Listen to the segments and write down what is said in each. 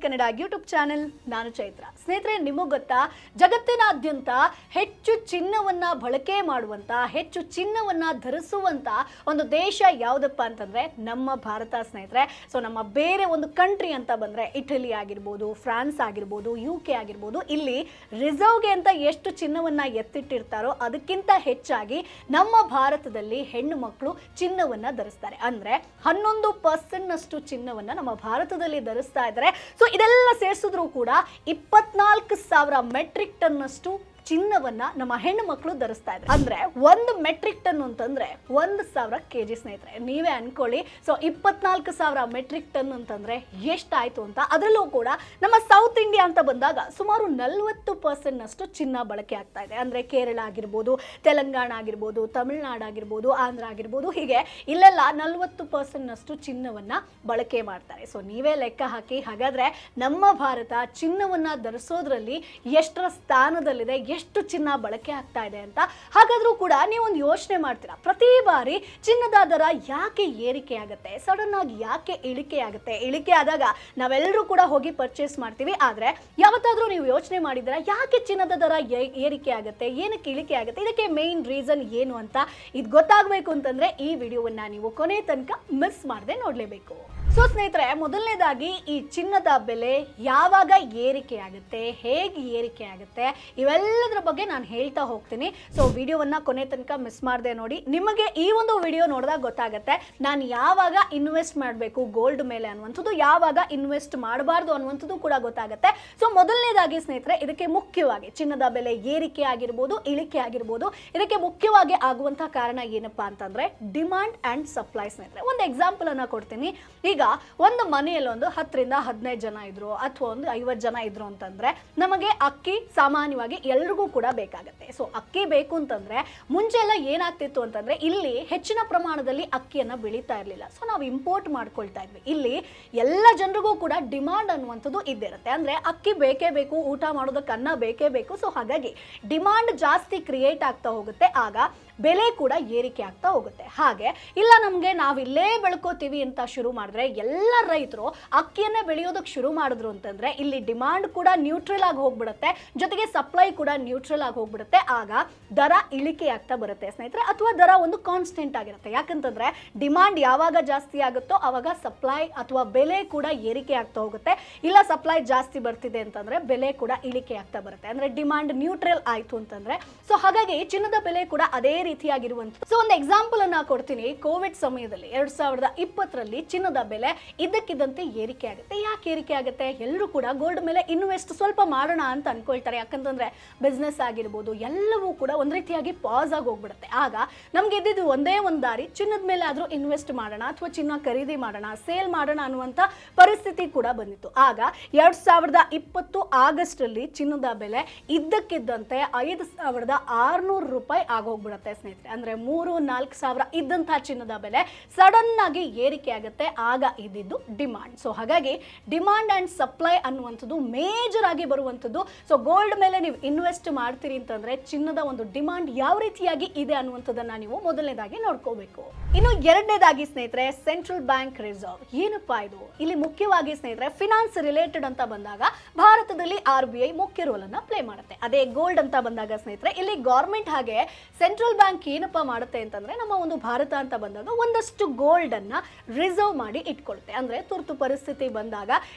Kannada YouTube channel. ನಾನು ಚೈತ್ರ. ಸ್ನೇಹಿತರೆ, ನಿಮಗೆ ಗೊತ್ತಾ, ಜಗತ್ತಿನಾದ್ಯಂತ ಹೆಚ್ಚು ಚಿನ್ನವನ್ನ ಬಳಕೆ ಮಾಡುವಂತ, ಹೆಚ್ಚು ಚಿನ್ನವನ್ನ ಧರಿಸುವಂತ ಒಂದು ದೇಶ ಯಾವುದಪ್ಪ ಅಂತಂದ್ರೆ ನಮ್ಮ ಭಾರತ ಸ್ನೇಹಿತರೆ. ಸೊ ನಮ್ಮ ಬೇರೆ ಒಂದು ಕಂಟ್ರಿ ಅಂತ ಬಂದ್ರೆ ಇಟಲಿ ಆಗಿರ್ಬೋದು, ಫ್ರಾನ್ಸ್ ಆಗಿರ್ಬೋದು, UK ಆಗಿರ್ಬೋದು, ಇಲ್ಲಿ ರಿಸರ್ವ್ಗೆ ಅಂತ ಎಷ್ಟು ಚಿನ್ನವನ್ನ ಎತ್ತಿಟ್ಟಿರ್ತಾರೋ ಅದಕ್ಕಿಂತ ಹೆಚ್ಚಾಗಿ ನಮ್ಮ ಭಾರತದಲ್ಲಿ ಹೆಣ್ಣು ಮಕ್ಕಳು ಚಿನ್ನವನ್ನ ಧರಿಸ್ತಾರೆ. ಅಂದ್ರೆ 11% ಚಿನ್ನವನ್ನ ನಮ್ಮ ಭಾರತದಲ್ಲಿ ಧರಿಸ್ತಾ ಇದ್ದಾರೆ. ಸೊ ಇದೆಲ್ಲ ಸೇರಿಸಿದ್ರು ಕೂಡ 24,000 ಮೆಟ್ರಿಕ್ ಟನ್ ಅಷ್ಟು ಚಿನ್ನವನ್ನ ನಮ್ಮ ಹೆಣ್ಣು ಮಕ್ಕಳು ಧರಿಸ್ತಾ ಇದ್ದಾರೆ. ಅಂದ್ರೆ 1 ಮೆಟ್ರಿಕ್ ಟನ್ ಅಂತಂದ್ರೆ 1,000 kg ಸ್ನೇಹಿತರೆ. ನೀವೇ ಅನ್ಕೊಳ್ಳಿ. ಸೊ 24,000 ಮೆಟ್ರಿಕ್ ಟನ್ ಅಂತಂದ್ರೆ ಎಷ್ಟಾಯ್ತು ಅಂತ. ಅದರಲ್ಲೂ ಕೂಡ ನಮ್ಮ ಸೌತ್ ಇಂಡಿಯಾ ಅಂತ ಬಂದಾಗ ಸುಮಾರು 40% ಅಷ್ಟು ಚಿನ್ನ ಬಳಕೆ ಆಗ್ತಾ ಇದೆ. ಅಂದ್ರೆ ಕೇರಳ ಆಗಿರ್ಬೋದು, ತೆಲಂಗಾಣ ಆಗಿರ್ಬೋದು, ತಮಿಳುನಾಡು ಆಗಿರ್ಬೋದು, ಆಂಧ್ರ ಆಗಿರ್ಬೋದು, ಹೀಗೆ ಇಲ್ಲೆಲ್ಲ 40% ಅಷ್ಟು ಚಿನ್ನವನ್ನ ಬಳಕೆ ಮಾಡ್ತಾರೆ. ಸೊ ನೀವೇ ಲೆಕ್ಕ ಹಾಕಿ. ಹಾಗಾದ್ರೆ ನಮ್ಮ ಭಾರತ ಚಿನ್ನವನ್ನ ಧರಿಸೋದ್ರಲ್ಲಿ ಎಷ್ಟರ ಸ್ಥಾನದಲ್ಲಿದೆ, ಎಷ್ಟು ಚಿನ್ನ ಬಳಕೆ ಆಗ್ತಾ ಇದೆ ಅಂತ. ಹಾಗಾದ್ರೂ ಕೂಡ ನೀವೊಂದು ಯೋಚನೆ ಮಾಡ್ತೀರಾ, ಪ್ರತಿ ಬಾರಿ ಚಿನ್ನದ ದರ ಯಾಕೆ ಏರಿಕೆ ಆಗುತ್ತೆ, ಸಡನ್ ಆಗಿ ಯಾಕೆ ಇಳಿಕೆ ಆಗುತ್ತೆ? ಇಳಿಕೆ ಆದಾಗ ನಾವೆಲ್ಲರೂ ಕೂಡ ಹೋಗಿ ಪರ್ಚೇಸ್ ಮಾಡ್ತೀವಿ. ಆದ್ರೆ ಯಾವತ್ತಾದ್ರೂ ನೀವು ಯೋಚನೆ ಮಾಡಿದ್ರೆ ಯಾಕೆ ಚಿನ್ನದ ದರ ಏರಿಕೆ ಆಗುತ್ತೆ, ಏನಕ್ಕೆ ಇಳಿಕೆ ಆಗುತ್ತೆ, ಇದಕ್ಕೆ ಮೇನ್ ರೀಸನ್ ಏನು ಅಂತ ಇದು ಗೊತ್ತಾಗಬೇಕು ಅಂತಂದ್ರೆ ಈ ವಿಡಿಯೋವನ್ನ ನೀವು ಕೊನೆ ತನಕ ಮಿಸ್ ಮಾಡದೆ ನೋಡ್ಲೇಬೇಕು. ಸೊ ಸ್ನೇಹಿತರೆ, ಮೊದಲನೇದಾಗಿ ಈ ಚಿನ್ನದ ಬೆಲೆ ಯಾವಾಗ ಏರಿಕೆ ಆಗುತ್ತೆ, ಹೇಗೆ ಏರಿಕೆ ಆಗುತ್ತೆ, ಇವೆಲ್ಲದರ ಬಗ್ಗೆ ನಾನು ಹೇಳ್ತಾ ಹೋಗ್ತೀನಿ. ಸೊ ವಿಡಿಯೋವನ್ನ ಕೊನೆ ತನಕ ಮಿಸ್ ಮಾಡದೆ ನೋಡಿ. ನಿಮಗೆ ಈ ಒಂದು ವಿಡಿಯೋ ನೋಡಿದಾಗ ಗೊತ್ತಾಗುತ್ತೆ ನಾನು ಯಾವಾಗ ಇನ್ವೆಸ್ಟ್ ಮಾಡಬೇಕು ಗೋಲ್ಡ್ ಮೇಲೆ ಅನ್ನುವಂಥದ್ದು, ಯಾವಾಗ ಇನ್ವೆಸ್ಟ್ ಮಾಡಬಾರ್ದು ಅನ್ನುವಂಥದ್ದು ಕೂಡ ಗೊತ್ತಾಗುತ್ತೆ. ಸೊ ಮೊದಲನೇದಾಗಿ ಸ್ನೇಹಿತರೆ, ಇದಕ್ಕೆ ಮುಖ್ಯವಾಗಿ ಚಿನ್ನದ ಬೆಲೆ ಏರಿಕೆ ಆಗಿರ್ಬೋದು, ಇಳಿಕೆ ಆಗಿರ್ಬೋದು, ಇದಕ್ಕೆ ಮುಖ್ಯವಾಗಿ ಆಗುವಂತಹ ಕಾರಣ ಏನಪ್ಪಾ ಅಂತಂದ್ರೆ ಡಿಮಾಂಡ್ ಅಂಡ್ ಸಪ್ಲೈ. ಸ್ನೇಹಿತರೆ, ಒಂದು ಎಕ್ಸಾಂಪಲ್ ಅನ್ನ ಕೊಡ್ತೀನಿ. ಈಗ ಒಂದು ಮನೆಯಲ್ಲಿ ಒಂದು 10 ರಿಂದ 15 ಜನ ಇದ್ರು ಅಥವಾ ಒಂದು 50 ಜನ ಇದ್ರು ಅಂತಂದ್ರೆ ನಮಗೆ ಅಕ್ಕಿ ಸಾಮಾನ್ಯವಾಗಿ ಎಲ್ರಿಗೂ ಕೂಡ ಬೇಕಾಗುತ್ತೆ. ಸೊ ಅಕ್ಕಿ ಬೇಕು ಅಂತಂದ್ರೆ ಮುಂಚೆ ಎಲ್ಲ ಏನಾಗ್ತಿತ್ತು ಅಂತಂದ್ರೆ ಇಲ್ಲಿ ಹೆಚ್ಚಿನ ಪ್ರಮಾಣದಲ್ಲಿ ಅಕ್ಕಿಯನ್ನ ಬೆಳೀತಾ ಇರಲಿಲ್ಲ. ಸೊ ನಾವು ಇಂಪೋರ್ಟ್ ಮಾಡ್ಕೊಳ್ತಾ ಇದ್ವಿ. ಇಲ್ಲಿ ಎಲ್ಲ ಜನರಿಗೂ ಕೂಡ ಡಿಮಾಂಡ್ ಅನ್ನುವಂಥದ್ದು ಇದ್ದಿರುತ್ತೆ. ಅಂದ್ರೆ ಅಕ್ಕಿ ಬೇಕೇ ಬೇಕು, ಊಟ ಮಾಡೋದಕ್ಕೆ ಅನ್ನ ಬೇಕೇ ಬೇಕು. ಸೊ ಹಾಗಾಗಿ ಡಿಮಾಂಡ್ ಜಾಸ್ತಿ ಕ್ರಿಯೇಟ್ ಆಗ್ತಾ ಹೋಗುತ್ತೆ, ಆಗ ಬೆಲೆ ಕೂಡ ಏರಿಕೆ ಆಗ್ತಾ ಹೋಗುತ್ತೆ. ಹಾಗೆ ಇಲ್ಲ ನಮ್ಗೆ ನಾವಿಲ್ಲೇ ಬೆಳ್ಕೋತೀವಿ ಅಂತ ಶುರು ಮಾಡಿದ್ರೆ ಎಲ್ಲ ರೈತರು ಅಕ್ಕಿಯನ್ನೇ ಬೆಳೆಯೋದಕ್ಕೆ ಶುರು ಮಾಡಿದ್ರು ಅಂತಂದ್ರೆ ಇಲ್ಲಿ ಡಿಮಾಂಡ್ ಕೂಡ ನ್ಯೂಟ್ರಲ್ ಆಗಿ ಹೋಗ್ಬಿಡುತ್ತೆ, ಜೊತೆಗೆ ಸಪ್ಲೈ ಕೂಡ ನ್ಯೂಟ್ರಲ್ ಆಗಿ ಹೋಗ್ಬಿಡುತ್ತೆ. ಆಗ ದರ ಇಳಿಕೆ ಆಗ್ತಾ ಬರುತ್ತೆ ಸ್ನೇಹಿತರೆ, ಅಥವಾ ದರ ಒಂದು ಕಾನ್ಸ್ಟೆಂಟ್ ಆಗಿರುತ್ತೆ. ಯಾಕಂತಂದ್ರೆ ಡಿಮಾಂಡ್ ಯಾವಾಗ ಜಾಸ್ತಿ ಆಗುತ್ತೋ ಅವಾಗ ಸಪ್ಲೈ ಅಥವಾ ಬೆಲೆ ಕೂಡ ಏರಿಕೆ ಆಗ್ತಾ ಹೋಗುತ್ತೆ. ಇಲ್ಲ ಸಪ್ಲೈ ಜಾಸ್ತಿ ಬರ್ತಿದೆ ಅಂತಂದ್ರೆ ಬೆಲೆ ಕೂಡ ಇಳಿಕೆ ಆಗ್ತಾ ಬರುತ್ತೆ. ಅಂದ್ರೆ ಡಿಮಾಂಡ್ ನ್ಯೂಟ್ರಲ್ ಆಯ್ತು ಅಂತಂದ್ರೆ. ಸೊ ಹಾಗಾಗಿ ಚಿನ್ನದ ಬೆಲೆ ಕೂಡ ಅದೇ ರೀತಿಯಾಗಿರುವಂತ. ಸೊ ಒಂದು ಎಕ್ಸಾಂಪಲ್ ಅನ್ನ ಕೊಡ್ತೀನಿ. ಕೋವಿಡ್ ಸಮಯದಲ್ಲಿ 2020ರಲ್ಲಿ ಚಿನ್ನದ ಬೆಲೆ ಇದ್ದಕ್ಕಿದ್ದಂತೆ ಏರಿಕೆ ಆಗುತ್ತೆ. ಯಾಕೆ ಏರಿಕೆ ಆಗುತ್ತೆ? ಎಲ್ಲರೂ ಕೂಡ ಗೋಲ್ಡ್ ಮೇಲೆ ಇನ್ವೆಸ್ಟ್ ಸ್ವಲ್ಪ ಮಾಡೋಣ ಅಂತ ಅನ್ಕೊಳ್ತಾರೆ. ಯಾಕಂತಂದ್ರೆ ಬಿಸ್ನೆಸ್ ಆಗಿರ್ಬೋದು ಎಲ್ಲವೂ ಕೂಡ ಒಂದ್ ರೀತಿಯಾಗಿ ಪಾಸ್ ಆಗಿ ಹೋಗ್ಬಿಡುತ್ತೆ. ಆಗ ನಮ್ಗೆ ಇದ್ದಿದ್ದು ಒಂದೇ ಒಂದು ದಾರಿ, ಚಿನ್ನದ ಮೇಲೆ ಆದ್ರೂ ಇನ್ವೆಸ್ಟ್ ಮಾಡೋಣ ಅಥವಾ ಚಿನ್ನ ಖರೀದಿ ಮಾಡೋಣ, ಸೇಲ್ ಮಾಡೋಣ ಅನ್ನುವಂತ ಪರಿಸ್ಥಿತಿ ಕೂಡ ಬಂದಿತ್ತು. ಆಗ 2020 ಆಗಸ್ಟ್ ಅಲ್ಲಿ ಚಿನ್ನದ ಬೆಲೆ ಇದ್ದಕ್ಕಿದ್ದಂತೆ 5,600 ರೂಪಾಯಿ ಆಗೋಗ್ಬಿಡುತ್ತೆ ಸ್ನೇಹಿತರೆ. ಅಂದ್ರೆ 3-4 ಸಾವಿರ ಇದ್ದಂತಹ ಚಿನ್ನದ ಬೆಲೆ ಸಡನ್ ಆಗಿ ಏರಿಕೆ ಆಗುತ್ತೆ. ಆಗ ಇದ್ದಿದ್ದು ಡಿಮಾಂಡ್. ಸೊ ಹಾಗಾಗಿ ಡಿಮಾಂಡ್ ಅಂಡ್ ಸಪ್ಲೈ ಅನ್ನುವಂಥದ್ದು ಮೇಜರ್ ಆಗಿ ಬರುವಂಥದ್ದು. ಸೊ ಗೋಲ್ಡ್ ಮೇಲೆ ನೀವು ಇನ್ವೆಸ್ಟ್ ಮಾಡ್ತೀರಿ ಅಂತಂದ್ರೆ ಚಿನ್ನದ ಒಂದು ಡಿಮಾಂಡ್ ಯಾವ ರೀತಿಯಾಗಿ ಇದೆ ಅನ್ನುವಂಥದ್ದನ್ನ ನೀವು ಮೊದಲನೇದಾಗಿ ನೋಡ್ಕೋಬೇಕು. ಇನ್ನು ಎರಡನೇದಾಗಿ ಸ್ನೇಹಿತರೆ, ಸೆಂಟ್ರಲ್ ಬ್ಯಾಂಕ್ ರಿಸರ್ವ್. ಏನಪ್ಪಾ ಇದು? ಇಲ್ಲಿ ಮುಖ್ಯವಾಗಿ ಸ್ನೇಹಿತರೆ ಫಿನಾನ್ಸ್ ರಿಲೇಟೆಡ್ ಅಂತ ಬಂದಾಗ ಭಾರತದಲ್ಲಿ RBI ಮುಖ್ಯ ರೋಲ್ ಅನ್ನ ಪ್ಲೇ ಮಾಡುತ್ತೆ. ಅದೇ ಗೋಲ್ಡ್ ಅಂತ ಬಂದಾಗ ಸ್ನೇಹಿತರೆ ಇಲ್ಲಿ ಗವರ್ಮೆಂಟ್ ಹಾಗೆ ಸೆಂಟ್ರಲ್ ಬ್ಯಾಂಕ್ ಏನಪ್ಪಾ ಮಾಡುತ್ತೆ ಅಂತಂದ್ರೆ ನಮ್ಮ ಒಂದು ಭಾರತ ಅಂತ ಬಂದಾಗ ಒಂದಷ್ಟು ಗೋಲ್ಡ್ ಅನ್ನ ರಿಸರ್ವ್ ಮಾಡಿ ಇಟ್ಕೊಳುತ್ತೆ. ಅಂದ್ರೆ ತುರ್ತು ಪರಿಸ್ಥಿತಿ ಬಂದಾಗ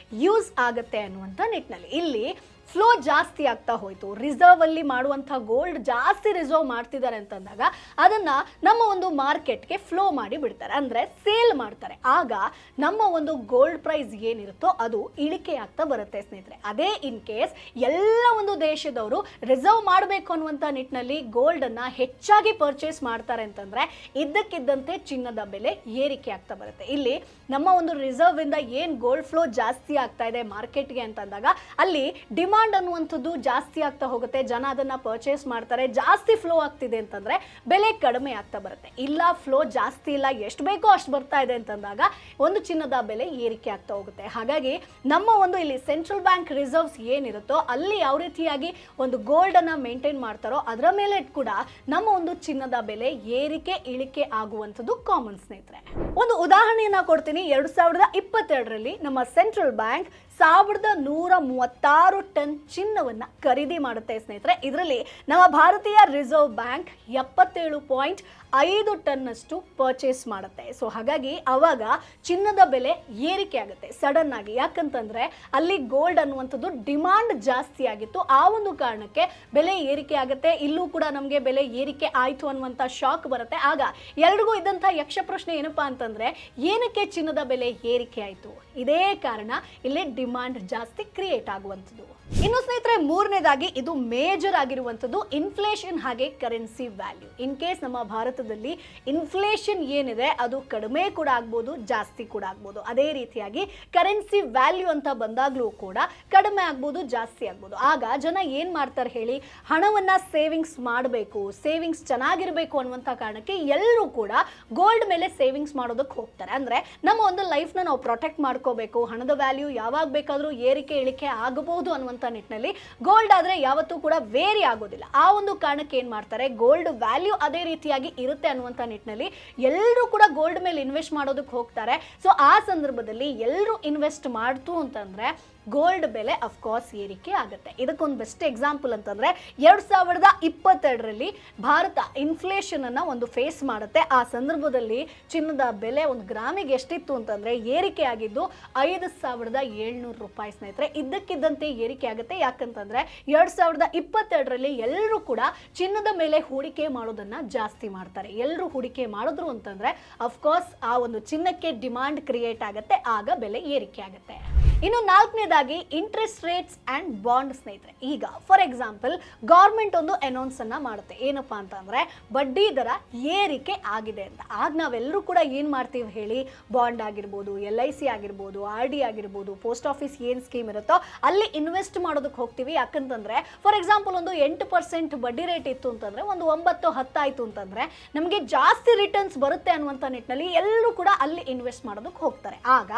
ಯೂಸ್ ಆಗುತ್ತೆ ಅನ್ನುವಂಥ ನಿಟ್ಟಿನಲ್ಲಿ ಇಲ್ಲಿ ಫ್ಲೋ ಜಾಸ್ತಿ ಆಗ್ತಾ ಹೋಯ್ತು. ರಿಸರ್ವ್ ಅಲ್ಲಿ ಮಾಡುವಂತಹ ಗೋಲ್ಡ್ ಜಾಸ್ತಿ ರಿಸರ್ವ್ ಮಾಡ್ತಿದ್ದಾರೆ ಅಂತಂದಾಗ ಅದನ್ನ ನಮ್ಮ ಒಂದು ಮಾರ್ಕೆಟ್ಗೆ ಫ್ಲೋ ಮಾಡಿ ಬಿಡ್ತಾರೆ, ಅಂದ್ರೆ ಸೇಲ್ ಮಾಡ್ತಾರೆ. ಆಗ ನಮ್ಮ ಒಂದು ಗೋಲ್ಡ್ ಪ್ರೈಸ್ ಏನಿರುತ್ತೋ ಅದು ಇಳಿಕೆ ಆಗ್ತಾ ಬರುತ್ತೆ ಸ್ನೇಹಿತರೆ. ಅದೇ ಇನ್ ಕೇಸ್ ಎಲ್ಲ ಒಂದು ದೇಶದವರು ರಿಸರ್ವ್ ಮಾಡಬೇಕು ಅನ್ನುವಂಥ ನಿಟ್ಟಿನಲ್ಲಿ ಗೋಲ್ಡ್ ಅನ್ನ ಹೆಚ್ಚಾಗಿ ಪರ್ಚೇಸ್ ಮಾಡ್ತಾರೆ ಅಂತಂದ್ರೆ ಇದ್ದಕ್ಕಿದ್ದಂತೆ ಚಿನ್ನದ ಬೆಲೆ ಏರಿಕೆ ಆಗ್ತಾ ಬರುತ್ತೆ. ಇಲ್ಲಿ ನಮ್ಮ ಒಂದು ರಿಸರ್ವ್ ಇಂದ ಏನ್ ಗೋಲ್ಡ್ ಫ್ಲೋ ಜಾಸ್ತಿ ಆಗ್ತಾ ಇದೆ ಮಾರ್ಕೆಟ್ಗೆ ಅಂತಂದಾಗ ಅಲ್ಲಿ ಡಿಮಾಂಡ್ ಅನ್ನುವಂಥದ್ದು ಜಾಸ್ತಿ ಆಗ್ತಾ ಹೋಗುತ್ತೆ. ಜನ ಅದನ್ನ ಪರ್ಚೇಸ್ ಮಾಡ್ತಾರೆ. ಜಾಸ್ತಿ ಫ್ಲೋ ಆಗ್ತಿದೆ ಅಂತಂದ್ರೆ ಬೆಲೆ ಕಡಿಮೆ ಆಗ್ತಾ ಬರುತ್ತೆ. ಇಲ್ಲ ಫ್ಲೋ ಜಾಸ್ತಿ ಇಲ್ಲ, ಎಷ್ಟು ಬೇಕೋ ಅಷ್ಟು ಬರ್ತಾ ಇದೆ ಅಂತಂದಾಗ ಒಂದು ಚಿನ್ನದ ಬೆಲೆ ಏರಿಕೆ ಆಗ್ತಾ ಹೋಗುತ್ತೆ. ಹಾಗಾಗಿ ನಮ್ಮ ಒಂದು ಇಲ್ಲಿ ಸೆಂಟ್ರಲ್ ಬ್ಯಾಂಕ್ ರಿಸರ್ವ್ಸ್ ಏನಿರುತ್ತೋ ಅಲ್ಲಿ ಯಾವ ರೀತಿಯಾಗಿ ಒಂದು ಗೋಲ್ಡ್ ಅನ್ನ ಮೇಂಟೈನ್ ಮಾಡ್ತಾರೋ ಅದರ ಮೇಲೆ ಕೂಡ ನಮ್ಮ ಒಂದು ಚಿನ್ನದ ಬೆಲೆ ಏರಿಕೆ ಇಳಿಕೆ ಆಗುವಂಥದ್ದು ಕಾಮನ್ ಸ್ನೇಹಿತರೆ. ಒಂದು ಉದಾಹರಣೆಯನ್ನ ಕೊಡ್ತೀನಿ. 2022ರಲ್ಲಿ ನಮ್ಮ ಸೆಂಟ್ರಲ್ ಬ್ಯಾಂಕ್ 1,136 ಟನ್ ಚಿನ್ನವನ್ನ ಖರೀದಿ ಮಾಡುತ್ತೆ ಸ್ನೇಹಿತರೆ. ಇದರಲ್ಲಿ ನಮ್ಮ ಭಾರತೀಯ ರಿಸರ್ವ್ ಬ್ಯಾಂಕ್ 77.5 ಟನ್ನಷ್ಟು ಪರ್ಚೇಸ್ ಮಾಡುತ್ತೆ. ಸೊ ಹಾಗಾಗಿ ಅವಾಗ ಚಿನ್ನದ ಬೆಲೆ ಏರಿಕೆ ಆಗುತ್ತೆ ಸಡನ್ ಆಗಿ. ಯಾಕಂತಂದ್ರೆ ಅಲ್ಲಿ ಗೋಲ್ಡ್ ಅನ್ನುವಂಥದ್ದು ಡಿಮಾಂಡ್ ಜಾಸ್ತಿ ಆಗಿತ್ತು. ಆ ಒಂದು ಕಾರಣಕ್ಕೆ ಬೆಲೆ ಏರಿಕೆ ಆಗುತ್ತೆ. ಇಲ್ಲೂ ಕೂಡ ನಮಗೆ ಬೆಲೆ ಏರಿಕೆ ಆಯ್ತು ಅನ್ನುವಂಥ ಶಾಕ್ ಬರುತ್ತೆ. ಆಗ ಎಲ್ರಿಗೂ ಇದ್ದಂಥ ಯಕ್ಷ ಪ್ರಶ್ನೆ ಏನಪ್ಪಾ ಅಂತಂದ್ರೆ, ಏನಕ್ಕೆ ಚಿನ್ನದ ಬೆಲೆ ಏರಿಕೆ ಆಯ್ತು? ಇದೇ ಕಾರಣ ಇಲ್ಲಿ ಡಿಮಾಂಡ್ ಜಾಸ್ತಿ ಕ್ರಿಯೇಟ್ ಆಗುವಂಥದ್ದು. ಇನ್ನು ಸ್ನೇಹಿತರೆ, ಮೂರನೇದಾಗಿ ಇದು ಮೇಜರ್ ಆಗಿರುವಂಥದ್ದು ಇನ್ಫ್ಲೇಷನ್ ಹಾಗೆ ಕರೆನ್ಸಿ ವ್ಯಾಲ್ಯೂ. ಇನ್ ಕೇಸ್ ನಮ್ಮ ಭಾರತದಲ್ಲಿ ಇನ್ಫ್ಲೇಷನ್ ಏನಿದೆ ಅದು ಕಡಿಮೆ ಕೂಡ ಆಗ್ಬೋದು, ಜಾಸ್ತಿ ಕೂಡ ಆಗ್ಬೋದು. ಅದೇ ರೀತಿಯಾಗಿ ಕರೆನ್ಸಿ ವ್ಯಾಲ್ಯೂ ಅಂತ ಬಂದಾಗ್ಲೂ ಕೂಡ ಕಡಿಮೆ ಆಗ್ಬೋದು, ಜಾಸ್ತಿ ಆಗ್ಬೋದು. ಆಗ ಜನ ಏನ್ ಮಾಡ್ತಾರೆ ಹೇಳಿ, ಹಣವನ್ನ ಸೇವಿಂಗ್ಸ್ ಮಾಡಬೇಕು, ಸೇವಿಂಗ್ಸ್ ಚೆನ್ನಾಗಿರ್ಬೇಕು ಅನ್ನುವಂಥ ಕಾರಣಕ್ಕೆ ಎಲ್ಲರೂ ಕೂಡ ಗೋಲ್ಡ್ ಮೇಲೆ ಸೇವಿಂಗ್ಸ್ ಮಾಡೋದಕ್ಕೆ ಹೋಗ್ತಾರೆ. ಅಂದ್ರೆ ನಮ್ಮ ಒಂದು ಲೈಫ್ನ ನಾವು ಪ್ರೊಟೆಕ್ಟ್ ಮಾಡ್ಕೋಬೇಕು, ಹಣದ ವ್ಯಾಲ್ಯೂ ಯಾವಾಗ ಬೇಕಾದ್ರೂ ಏರಿಕೆ ಇಳಿಕೆ ಆಗಬಹುದು ಅನ್ನುವಂಥ ನಿಟ್ಟಿನಲ್ಲಿ ಗೋಲ್ಡ್ ಆದ್ರೆ ಯಾವತ್ತೂ ಕೂಡ ವೇರಿ ಆಗೋದಿಲ್ಲ. ಆ ಒಂದು ಕಾರಣಕ್ಕೆ ಏನ್ ಮಾಡ್ತಾರೆ, ಗೋಲ್ಡ್ ವ್ಯಾಲ್ಯೂ ಅದೇ ರೀತಿಯಾಗಿ ಇರುತ್ತೆ ಅನ್ನುವಂಥ ನಿಟ್ಟಿನಲ್ಲಿ ಎಲ್ಲರೂ ಕೂಡ ಗೋಲ್ಡ್ ಮೇಲೆ ಇನ್ವೆಸ್ಟ್ ಮಾಡೋದಕ್ಕೆ ಹೋಗ್ತಾರೆ. ಸೊ ಆ ಸಂದರ್ಭದಲ್ಲಿ ಎಲ್ಲರೂ ಇನ್ವೆಸ್ಟ್ ಮಾಡ್ತು ಅಂತಂದ್ರೆ ಗೋಲ್ಡ್ ಬೆಲೆ ಅಫ್ಕೋರ್ಸ್ ಏರಿಕೆ ಆಗುತ್ತೆ. ಇದಕ್ಕೊಂದು ಬೆಸ್ಟ್ ಎಕ್ಸಾಂಪಲ್ ಅಂತಂದ್ರೆ 2022ರಲ್ಲಿ ಭಾರತ ಇನ್ಫ್ಲೇಷನ್ ಅನ್ನ ಒಂದು ಫೇಸ್ ಮಾಡುತ್ತೆ. ಆ ಸಂದರ್ಭದಲ್ಲಿ ಚಿನ್ನದ ಬೆಲೆ ಒಂದು ಗ್ರಾಮಿಗೆ ಎಷ್ಟಿತ್ತು ಅಂತಂದ್ರೆ ಏರಿಕೆ ಆಗಿದ್ದು 5,700 ರೂಪಾಯಿ ಸ್ನೇಹಿತರೆ. ಇದ್ದಕ್ಕಿದ್ದಂತೆ ಏರಿಕೆ ಆಗುತ್ತೆ. ಯಾಕಂತಂದ್ರೆ 2022ರಲ್ಲಿ ಎಲ್ಲರೂ ಕೂಡ ಚಿನ್ನದ ಮೇಲೆ ಹೂಡಿಕೆ ಮಾಡೋದನ್ನ ಜಾಸ್ತಿ ಮಾಡ್ತಾರೆ. ಎಲ್ಲರೂ ಹೂಡಿಕೆ ಮಾಡಿದ್ರು ಅಂತಂದ್ರೆ ಅಫ್ಕೋರ್ಸ್ ಆ ಒಂದು ಚಿನ್ನಕ್ಕೆ ಡಿಮಾಂಡ್ ಕ್ರಿಯೇಟ್ ಆಗುತ್ತೆ, ಆಗ ಬೆಲೆ ಏರಿಕೆ ಆಗುತ್ತೆ. ಇನ್ನು ನಾಲ್ಕನೇದಾಗಿ ಇಂಟ್ರೆಸ್ಟ್ ರೇಟ್ಸ್ ಅಂಡ್ ಬಾಂಡ್ ಸ್ನೇಹಿತರೆ. ಈಗ ಫಾರ್ ಎಕ್ಸಾಂಪಲ್ ಗೌರ್ಮೆಂಟ್ ಒಂದು ಅನೌನ್ಸ್ ಅನ್ನ ಮಾಡುತ್ತೆ, ಏನಪ್ಪಾ ಅಂತಂದ್ರೆ ಬಡ್ಡಿ ದರ ಏರಿಕೆ ಆಗಿದೆ ಅಂತ. ಆಗ ನಾವೆಲ್ಲರೂ ಕೂಡ ಏನ್ ಮಾಡ್ತೀವಿ ಹೇಳಿ, ಬಾಂಡ್ ಆಗಿರ್ಬೋದು, LIC ಆಗಿರ್ಬೋದು, RD ಆಗಿರ್ಬೋದು, ಪೋಸ್ಟ್ ಆಫೀಸ್ ಏನ್ ಸ್ಕೀಮ್ ಇರುತ್ತೋ ಅಲ್ಲಿ ಇನ್ವೆಸ್ಟ್ ಮಾಡೋದಕ್ಕೆ ಹೋಗ್ತೀವಿ. ಯಾಕಂತಂದ್ರೆ ಫಾರ್ ಎಕ್ಸಾಂಪಲ್ ಒಂದು 8% ಬಡ್ಡಿ ರೇಟ್ ಇತ್ತು ಅಂತಂದ್ರೆ, ಒಂದು 9-10 ಆಯ್ತು ಅಂತಂದ್ರೆ ನಮಗೆ ಜಾಸ್ತಿ ರಿಟರ್ನ್ಸ್ ಬರುತ್ತೆ ಅನ್ನುವಂಥ ನಿಟ್ಟಿನಲ್ಲಿ ಎಲ್ಲರೂ ಕೂಡ ಅಲ್ಲಿ ಇನ್ವೆಸ್ಟ್ ಮಾಡೋದಕ್ಕೆ ಹೋಗ್ತಾರೆ. ಆಗ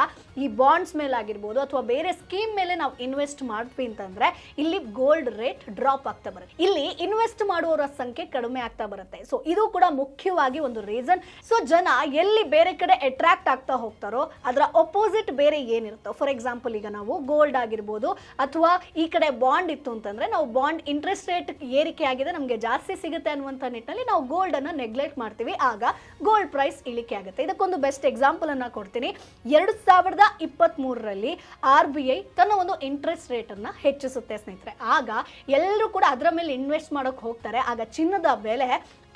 ಈ ಬಾಂಡ್ಸ್ ಮೇಲೆ ಆಗಿರ್ಬೋದು ಅಥವಾ ಬೇರೆ ಸ್ಕೀಮ್ ಮೇಲೆ ನಾವು ಇನ್ವೆಸ್ಟ್ ಮಾಡ್ತೀವಿ ಅಂತಂದ್ರೆ ಇಲ್ಲಿ ಗೋಲ್ಡ್ ರೇಟ್ ಡ್ರಾಪ್ ಆಗ್ತಾ ಬರುತ್ತೆ. ಇಲ್ಲಿ ಇನ್ವೆಸ್ಟ್ ಮಾಡುವವರ ಸಂಖ್ಯೆ ಕಡಿಮೆ ಆಗ್ತಾ ಬರುತ್ತೆ. ಸೊ ಇದು ಕೂಡ ಮುಖ್ಯವಾಗಿ ಒಂದು ರೀಸನ್. ಸೊ ಜನ ಎಲ್ಲಿ ಬೇರೆ ಕಡೆ ಅಟ್ರಾಕ್ಟ್ ಆಗ್ತಾ ಹೋಗ್ತಾರೋ ಅದರ ಅಪೋಸಿಟ್ ಬೇರೆ ಏನಿರುತ್ತೋ, ಫಾರ್ ಎಕ್ಸಾಂಪಲ್ ಈಗ ನಾವು ಗೋಲ್ಡ್ ಆಗಿರ್ಬೋದು ಅಥವಾ ಈ ಕಡೆ ಬಾಂಡ್ ಇತ್ತು ಅಂತಂದ್ರೆ ನಾವು ಬಾಂಡ್ ಇಂಟ್ರೆಸ್ಟ್ ರೇಟ್ ಏರಿಕೆ ಆಗಿದೆ, ನಮಗೆ ಜಾಸ್ತಿ ಸಿಗುತ್ತೆ ಅನ್ನುವಂಥ ನಿಟ್ಟಿನಲ್ಲಿ ನಾವು ಗೋಲ್ಡ್ ಅನ್ನ ನೆಗ್ಲೆಕ್ಟ್ ಮಾಡ್ತೀವಿ. ಆಗ ಗೋಲ್ಡ್ ಪ್ರೈಸ್ ಇಳಿಕೆ ಆಗುತ್ತೆ. ಇದಕ್ಕೊಂದು ಬೆಸ್ಟ್ ಎಕ್ಸಾಂಪಲ್ ಅನ್ನ ಕೊಡ್ತೀನಿ. 2023ರಲ್ಲಿ RBI ತನ್ನ ಒಂದು ಇಂಟ್ರೆಸ್ಟ್ ರೇಟ್ ಅನ್ನ ಹೆಚ್ಚಿಸುತ್ತೆ ಸ್ನೇಹಿತರೆ. ಆಗ ಎಲ್ಲರೂ ಕೂಡ ಅದರ ಮೇಲೆ ಇನ್ವೆಸ್ಟ್ ಮಾಡೋಕೆ ಹೋಗ್ತಾರೆ. ಆಗ ಚಿನ್ನದ ಬೆಲೆ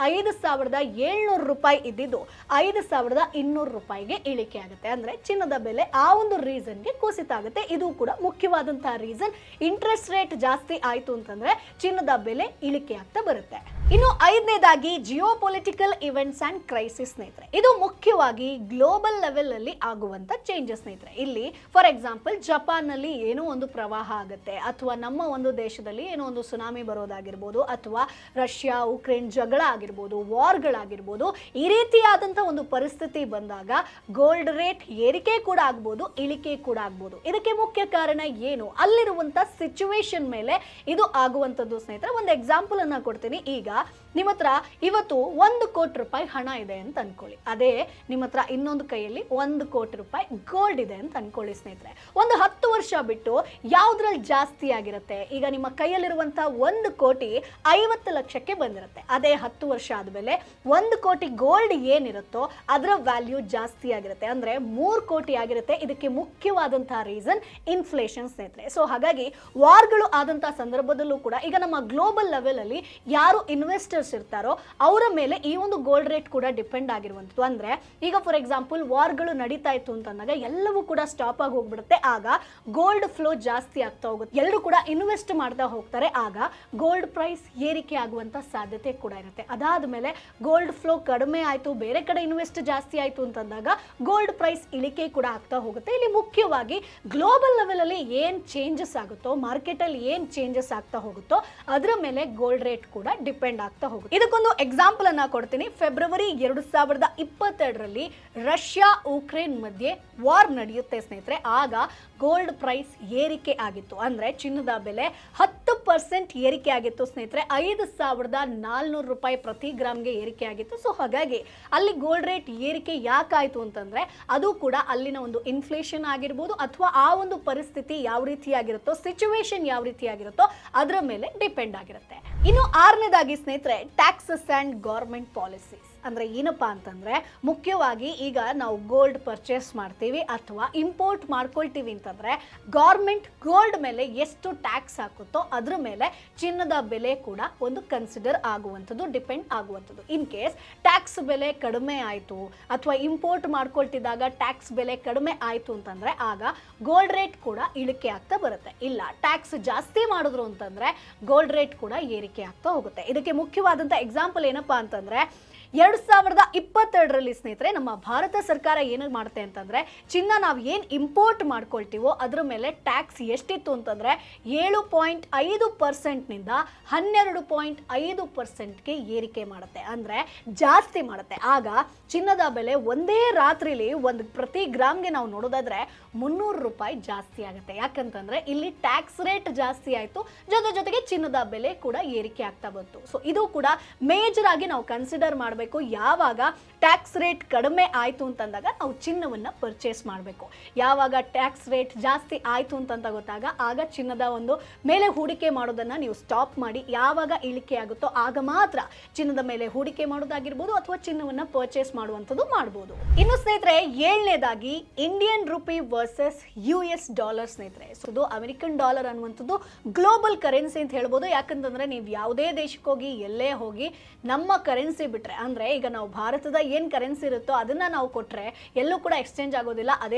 5,700 ರೂಪಾಯಿ ಇದ್ದಿದ್ದು 5,200 ರೂಪಾಯಿಗೆ ಇಳಿಕೆ ಆಗುತ್ತೆ. ಅಂದ್ರೆ ಚಿನ್ನದ ಬೆಲೆ ಆ ಒಂದು ರೀಸನ್ಗೆ ಕುಸಿತ ಆಗುತ್ತೆ. ಇದು ಕೂಡ ಮುಖ್ಯವಾದಂತಹ ರೀಸನ್. ಇಂಟ್ರೆಸ್ಟ್ ರೇಟ್ ಜಾಸ್ತಿ ಆಯ್ತು ಅಂತಂದ್ರೆ ಚಿನ್ನದ ಬೆಲೆ ಇಳಿಕೆ ಆಗ್ತಾ ಬರುತ್ತೆ. ಇನ್ನು ಐದನೇದಾಗಿ geopolitical events and crisis ಸ್ನೇಹಿತರೆ. ಇದು ಮುಖ್ಯವಾಗಿ ಗ್ಲೋಬಲ್ ಲೆವೆಲ್ ಅಲ್ಲಿ ಆಗುವಂತ ಚೇಂಜಸ್ ಸ್ನೇಹಿತರೆ. ಇಲ್ಲಿ ಫಾರ್ ಎಕ್ಸಾಂಪಲ್ ಜಪಾನ್ ನಲ್ಲಿ ಏನೋ ಒಂದು ಪ್ರವಾಹ ಆಗುತ್ತೆ, ಅಥವಾ ನಮ್ಮ ಒಂದು ದೇಶದಲ್ಲಿ ಏನೋ ಒಂದು ಸುನಾಮಿ ಬರೋದಾಗಿರ್ಬೋದು, ಅಥವಾ ರಷ್ಯಾ ಉಕ್ರೇನ್ ಜಗಳ ಆಗಿರ್ಬೋದು, ವಾರ್ಗಳಾಗಿರ್ಬೋದು. ಈ ರೀತಿಯಾದಂಥ ಒಂದು ಪರಿಸ್ಥಿತಿ ಬಂದಾಗ ಗೋಲ್ಡ್ ರೇಟ್ ಏರಿಕೆ ಕೂಡ ಆಗ್ಬೋದು, ಇಳಿಕೆ ಕೂಡ ಆಗ್ಬೋದು. ಇದಕ್ಕೆ ಮುಖ್ಯ ಕಾರಣ ಏನು? ಅಲ್ಲಿರುವಂಥ ಸಿಚುವೇಶನ್ ಮೇಲೆ ಇದು ಆಗುವಂಥದ್ದು ಸ್ನೇಹಿತರೆ. ಒಂದು ಎಕ್ಸಾಂಪಲ್ ಅನ್ನ ಕೊಡ್ತೀನಿ. ಈಗ ನಿಮ್ಮ ಹತ್ರ ಇವತ್ತು 1 ಕೋಟಿ ರೂಪಾಯಿ ಹಣ ಇದೆ ಅಂತ ಅನ್ಕೊಳ್ಳಿ. ಅದೇ ನಿಮ್ಮ ಹತ್ರ ಇನ್ನೊಂದು ಕೈಯಲ್ಲಿ 1 ಕೋಟಿ ರೂಪಾಯಿ ಗೋಲ್ಡ್ ಇದೆ ಅಂತ ಅನ್ಕೊಳ್ಳಿ ಸ್ನೇಹಿತರೆ. ಒಂದು 10 ವರ್ಷ ಬಿಟ್ಟು ಯಾವ್ದ್ರಲ್ಲಿ ಜಾಸ್ತಿ ಆಗಿರುತ್ತೆ? ಈಗ ನಿಮ್ಮ ಕೈಯಲ್ಲಿರುವಂತ 1 ಕೋಟಿ 50 ಲಕ್ಷಕ್ಕೆ ಬಂದಿರುತ್ತೆ. ಅದೇ 10 ವರ್ಷ ಆದ್ಮೇಲೆ 1 ಕೋಟಿ ಗೋಲ್ಡ್ ಏನಿರುತ್ತೋ ಅದರ ವ್ಯಾಲ್ಯೂ ಜಾಸ್ತಿ ಆಗಿರುತ್ತೆ, ಅಂದ್ರೆ 3 ಕೋಟಿ ಆಗಿರುತ್ತೆ. ಇದಕ್ಕೆ ಮುಖ್ಯವಾದಂತಹ ರೀಸನ್ ಇನ್ಫ್ಲೇಷನ್ ಸ್ನೇಹಿತರೆ. ಸೊ ಹಾಗಾಗಿ ವಾರ್ಗಳು ಆದಂತಹ ಸಂದರ್ಭದಲ್ಲೂ ಕೂಡ ಈಗ ನಮ್ಮ ಗ್ಲೋಬಲ್ ಲೆವೆಲ್ ಅಲ್ಲಿ ಯಾರು ಇನ್ವೆಸ್ಟರ್ಸ್ ಇರ್ತಾರೋ ಅವರ ಮೇಲೆ ಈ ಒಂದು ಗೋಲ್ಡ್ ರೇಟ್ ಕೂಡ ಡಿಪೆಂಡ್ ಆಗಿರುವಂಥದ್ದು. ಅಂದ್ರೆ ಈಗ ಫಾರ್ ಎಕ್ಸಾಂಪಲ್ ವಾರ್ಗಳು ನಡೀತಾ ಇತ್ತು ಅಂತಂದಾಗ ಎಲ್ಲವೂ ಕೂಡ ಸ್ಟಾಪ್ ಆಗಿ ಹೋಗ್ಬಿಡುತ್ತೆ. ಆಗ ಗೋಲ್ಡ್ ಫ್ಲೋ ಜಾಸ್ತಿ ಆಗ್ತಾ ಹೋಗುತ್ತೆ, ಎಲ್ಲರೂ ಕೂಡ ಇನ್ವೆಸ್ಟ್ ಮಾಡ್ತಾ ಹೋಗ್ತಾರೆ. ಆಗ ಗೋಲ್ಡ್ ಪ್ರೈಸ್ ಏರಿಕೆ ಆಗುವಂತ ಸಾಧ್ಯತೆ ಕೂಡ ಇರುತ್ತೆ. ಅದಾದ್ಮೇಲೆ ಗೋಲ್ಡ್ ಫ್ಲೋ ಕಡಿಮೆ ಆಯ್ತು, ಬೇರೆ ಕಡೆ ಇನ್ವೆಸ್ಟ್ ಜಾಸ್ತಿ ಆಯ್ತು ಅಂತಂದಾಗ ಗೋಲ್ಡ್ ಪ್ರೈಸ್ ಇಳಿಕೆ ಕೂಡ ಆಗ್ತಾ ಹೋಗುತ್ತೆ. ಇಲ್ಲಿ ಮುಖ್ಯವಾಗಿ ಗ್ಲೋಬಲ್ ಲೆವೆಲ್ ಅಲ್ಲಿ ಏನ್ ಚೇಂಜಸ್ ಆಗುತ್ತೋ, ಮಾರ್ಕೆಟ್ ಅಲ್ಲಿ ಏನ್ ಚೇಂಜಸ್ ಆಗ್ತಾ ಹೋಗುತ್ತೋ ಅದರ ಮೇಲೆ ಗೋಲ್ಡ್ ರೇಟ್ ಕೂಡ ಡಿಪೆಂಡ್ ಡಿಪೆಂಡ್ ಆಗ್ತಾ ಹೋಗುತ್ತೆ. ಇದಕ್ಕೊಂದು ಎಕ್ಸಾಂಪಲ್ ಅನ್ನ ಕೊಡ್ತೀನಿ. ಫೆಬ್ರವರಿ 2022ರಲ್ಲಿ ರಷ್ಯಾ ಉಕ್ರೇನ್ ಮಧ್ಯೆ ವಾರ್ ನಡೆಯುತ್ತೆ ಸ್ನೇಹಿತರೆ. ಆಗ ಗೋಲ್ಡ್ ಪ್ರೈಸ್ ಏರಿಕೆ ಆಗಿತ್ತು, ಅಂದ್ರೆ ಚಿನ್ನದ ಬೆಲೆ 10% ಏರಿಕೆ ಆಗಿತ್ತು ಸ್ನೇಹಿತರೆ. 5,400 ರೂಪಾಯಿ ಪ್ರತಿ ಗ್ರಾಮ್ಗೆ ಏರಿಕೆ ಆಗಿತ್ತು. ಸೊ ಹಾಗಾಗಿ ಅಲ್ಲಿ ಗೋಲ್ಡ್ ರೇಟ್ ಏರಿಕೆ ಯಾಕಾಯ್ತು ಅಂತಂದ್ರೆ ಅದು ಕೂಡ ಅಲ್ಲಿನ ಒಂದು ಇನ್ಫ್ಲೇಷನ್ ಆಗಿರ್ಬೋದು ಅಥವಾ ಆ ಒಂದು ಪರಿಸ್ಥಿತಿ ಯಾವ ರೀತಿಯಾಗಿರುತ್ತೋ, ಸಿಚುವೇಶನ್ ಯಾವ ರೀತಿಯಾಗಿರುತ್ತೋ ಅದರ ಮೇಲೆ ಡಿಪೆಂಡ್ ಆಗಿರುತ್ತೆ. ಇನ್ನು 6ನೇದಾಗಿ ಸ್ನೇಹಿತರೆ, ಟ್ಯಾಕ್ಸಸ್ ಅಂಡ್ ಗವರ್ಮೆಂಟ್ ಪಾಲಿಸೀಸ್. ಅಂದ್ರೆ ಏನಪ್ಪಾ ಅಂತಂದ್ರೆ ಮುಖ್ಯವಾಗಿ ಈಗ ನಾವು ಗೋಲ್ಡ್ ಪರ್ಚೇಸ್ ಮಾಡ್ತೀವಿ ಅಥವಾ ಇಂಪೋರ್ಟ್ ಮಾಡ್ಕೊಳ್ತೀವಿ ಅಂತಂದ್ರೆ ಗವರ್ಮೆಂಟ್ ಗೋಲ್ಡ್ ಮೇಲೆ ಎಷ್ಟು ಟ್ಯಾಕ್ಸ್ ಹಾಕುತ್ತೋ ಅದ್ರ ಮೇಲೆ ಚಿನ್ನದ ಬೆಲೆ ಕೂಡ ಒಂದು ಕನ್ಸಿಡರ್ ಆಗುವಂಥದ್ದು, ಡಿಪೆಂಡ್ ಆಗುವಂಥದ್ದು. ಇನ್ ಕೇಸ್ ಟ್ಯಾಕ್ಸ್ ಬೆಲೆ ಕಡಿಮೆ ಆಯಿತು ಅಥವಾ ಇಂಪೋರ್ಟ್ ಮಾಡ್ಕೊಳ್ತಿದ್ದಾಗ ಟ್ಯಾಕ್ಸ್ ಬೆಲೆ ಕಡಿಮೆ ಆಯಿತು ಅಂತಂದ್ರೆ ಆಗ ಗೋಲ್ಡ್ ರೇಟ್ ಕೂಡ ಇಳಿಕೆ ಆಗ್ತಾ ಬರುತ್ತೆ. ಇಲ್ಲ ಟ್ಯಾಕ್ಸ್ ಜಾಸ್ತಿ ಮಾಡಿದ್ರು ಅಂತಂದ್ರೆ ಗೋಲ್ಡ್ ರೇಟ್ ಕೂಡ ಏರಿಕೆ ಆಗ್ತಾ ಹೋಗುತ್ತೆ. ಇದಕ್ಕೆ ಮುಖ್ಯವಾದಂಥ ಎಕ್ಸಾಂಪಲ್ ಏನಪ್ಪಾ ಅಂತಂದ್ರೆ 2022ರಲ್ಲಿ ಸ್ನೇಹಿತರೆ ನಮ್ಮ ಭಾರತ ಸರ್ಕಾರ ಏನು ಮಾಡುತ್ತೆ ಅಂತಂದ್ರೆ ಚಿನ್ನ ನಾವು ಏನು ಇಂಪೋರ್ಟ್ ಮಾಡ್ಕೊಳ್ತೀವೋ ಅದ್ರ ಮೇಲೆ ಟ್ಯಾಕ್ಸ್ ಎಷ್ಟಿತ್ತು ಅಂತಂದ್ರೆ 7.5%ನಿಂದ 12.5%ಗೆ ಏರಿಕೆ ಮಾಡುತ್ತೆ, ಅಂದ್ರೆ ಜಾಸ್ತಿ ಮಾಡುತ್ತೆ. ಆಗ ಚಿನ್ನದ ಬೆಲೆ ಒಂದೇ ರಾತ್ರಿಲಿ ಪ್ರತಿ ಗ್ರಾಮ್ಗೆ ನಾವು ನೋಡೋದಾದ್ರೆ 300 ರೂಪಾಯಿ ಜಾಸ್ತಿ ಆಗುತ್ತೆ. ಯಾಕಂತಂದ್ರೆ ಇಲ್ಲಿ ಟ್ಯಾಕ್ಸ್ ರೇಟ್ ಜಾಸ್ತಿ ಆಯ್ತು, ಜೊತೆಗೆ ಚಿನ್ನದ ಬೆಲೆ ಕೂಡ ಏರಿಕೆ ಆಗ್ತಾ ಬಂತು. ಸೊ ಇದು ಕೂಡ ಮೇಜರ್ ಆಗಿ ನಾವು ಕನ್ಸಿಡರ್ ಮಾಡಬೇಕು. ಯಾವಾಗ ಟ್ಯಾಕ್ಸ್ ರೇಟ್ ಕಡಿಮೆ ಆಯ್ತು ಅಂತಂದಾಗ ನಾವು ಚಿನ್ನವನ್ನ ಪರ್ಚೇಸ್ ಮಾಡಬೇಕು. ಯಾವಾಗ ಟ್ಯಾಕ್ಸ್ ರೇಟ್ ಜಾಸ್ತಿ ಆಯ್ತು ಅಂತ ಗೊತ್ತಾಗ ಆಗ ಚಿನ್ನದ ಒಂದು ಮೇಲೆ ಹೂಡಿಕೆ ಮಾಡೋದನ್ನ ನೀವು ಸ್ಟಾಪ್ ಮಾಡಿ. ಯಾವಾಗ ಇಳಿಕೆ ಆಗುತ್ತೋ ಆಗ ಮಾತ್ರ ಚಿನ್ನದ ಮೇಲೆ ಹೂಡಿಕೆ ಮಾಡೋದಾಗಿರ್ಬೋದು ಅಥವಾ ಚಿನ್ನವನ್ನ ಪರ್ಚೇಸ್ ಮಾಡುವಂಥದ್ದು ಮಾಡಬಹುದು. ಇನ್ನು ಸ್ನೇಹಿತರೆ 7ನೇದಾಗಿ Indian rupee versus US dollar ಸ್ನೇಹಿತರೆ. ಸೊ ಇದು ಅಮೆರಿಕನ್ ಡಾಲರ್ ಅನ್ನುವಂಥದ್ದು ಗ್ಲೋಬಲ್ ಕರೆನ್ಸಿ ಅಂತ ಹೇಳ್ಬೋದು. ಯಾಕಂತಂದ್ರೆ ನೀವು ಯಾವುದೇ ದೇಶಕ್ಕೆ ಹೋಗಿ ಎಲ್ಲೇ ಹೋಗಿ ನಮ್ಮ ಕರೆನ್ಸಿ ಬಿಟ್ರೆ, ಅಂದ್ರೆ ಈಗ ನಾವು ಭಾರತದ ಏನ್ ಕರೆನ್ಸಿ ಇರುತ್ತೋ ಅದನ್ನ ನಾವು ಕೊಟ್ರೆ ಎಲ್ಲೂ ಕೂಡ ಎಕ್ಸ್ಚೇಂಜ್ ಆಗೋದಿಲ್ಲ.